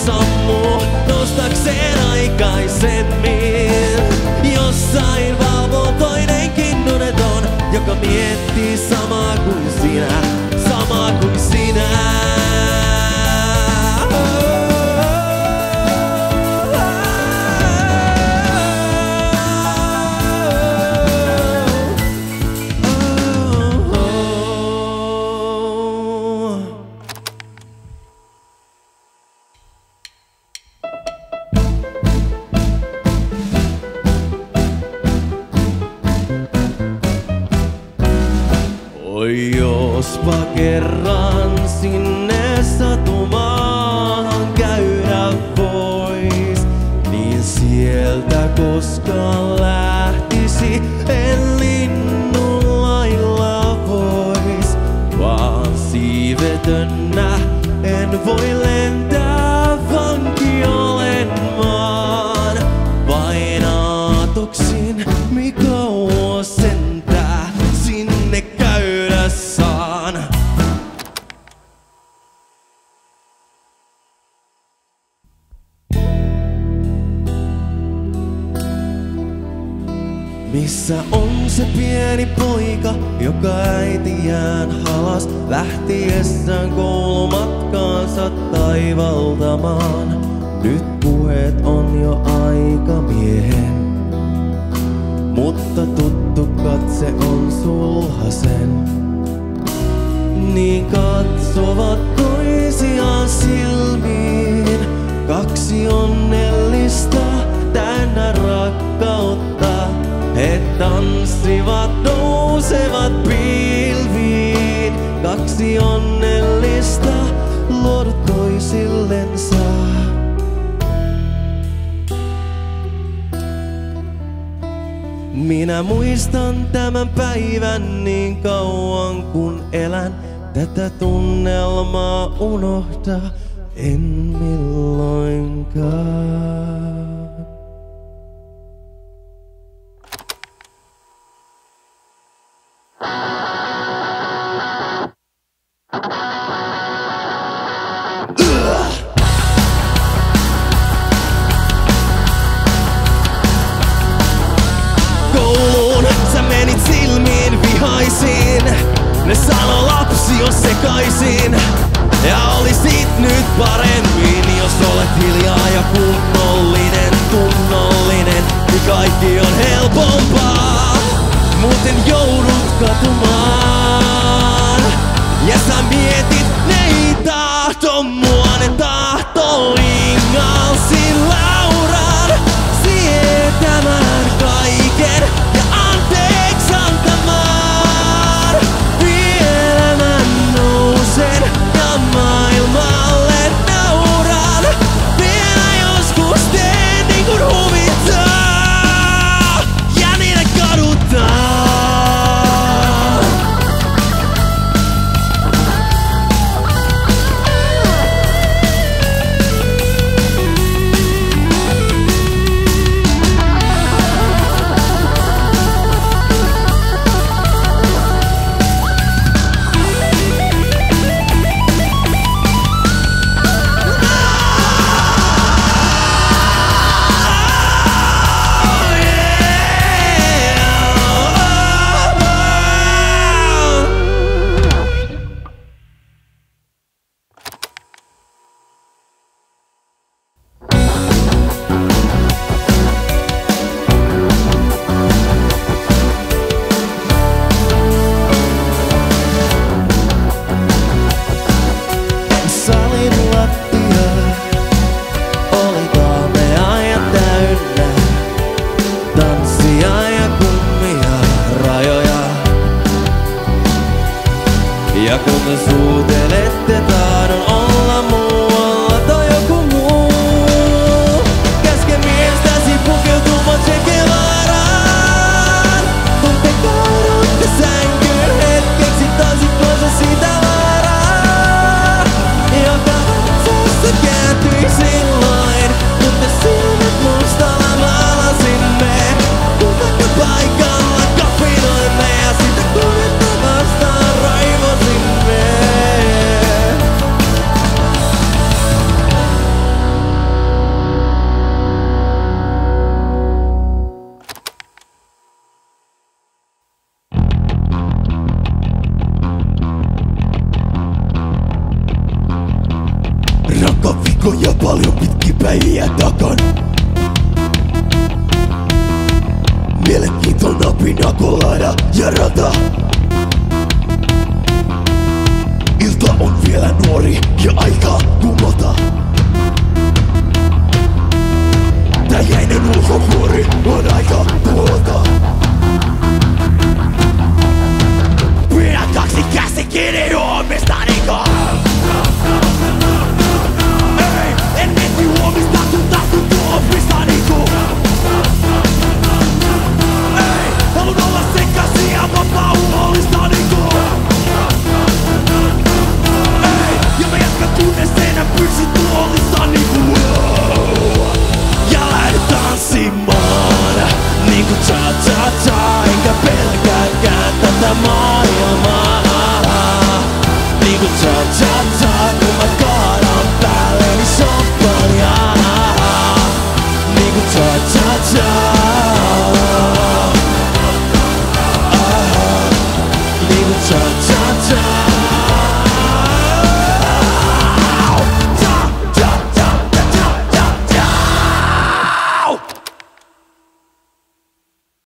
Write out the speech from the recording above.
sammuu nostakseen aikaisemmin. Jossain valvoo toinenkin uneton, joka miettii samaa kuin sinä, samaa kuin sinä. Oi jospa kerran sinne satumaahan käydä vois, niin sieltä koskaan lähtisi, en linnun lailla vois. Vaan siivetönnä en voi lentää, vanki olen maan. Vain aatoksin, mikauan sentää sinne käydä saan. Missä on se pieni poika, joka äitiään halas lähtiessään koulumatkaansa taivaltamaan? Nyt puheet on jo aikamiehen, mutta tuttu katse on sulhasen. Niin katsovat toisiaan silmiin, kaksi onnellista täynnä rakkautta. He tanssivat, nousevat pilviin, kaksi onnellista luodut toisillensa. Minä muistan tämän päivän niin kauan kun elän, tätä tunnelmaa unohda en milloinkaan. Kouluun sä menit silmiin vihaisin, ne sano lapsi on sekaisin. Ja olisit nyt paremmin, jos olet hiljaa ja kunnollinen, tunnollinen, niin kaikki on helpompaa. Muuten joudut katumaan, ja sä mietit, ne ei tahto mua, ne tahtoo ingalsin Lauran sietämään kaiken ja anteeksi antamaan. Vielä mä nousen ja maailmalle nauran, vielä joskus teen niin kun huvittaa ja niitä kaduttaa. paljon pitkin päiviä takan. Mielenkiintona pinakolada ja rata. Ilta on vielä nuori ja aikaa kumota. Tää jäinen ulkokuori on aika tuota. Pidä kaksi käsi kiinni huomistaniko. Ei, en mieti huomista kun tartun tuomistaniko. Ei, haluun olla sekaisin ja vapaa huolistaniko. Ei, ja mä jatkan kunnes enää pysy tuolistaniko. Ja lähden tanssimaan niinku cha-cha-cha. Enkä pelkääkään tätä maa.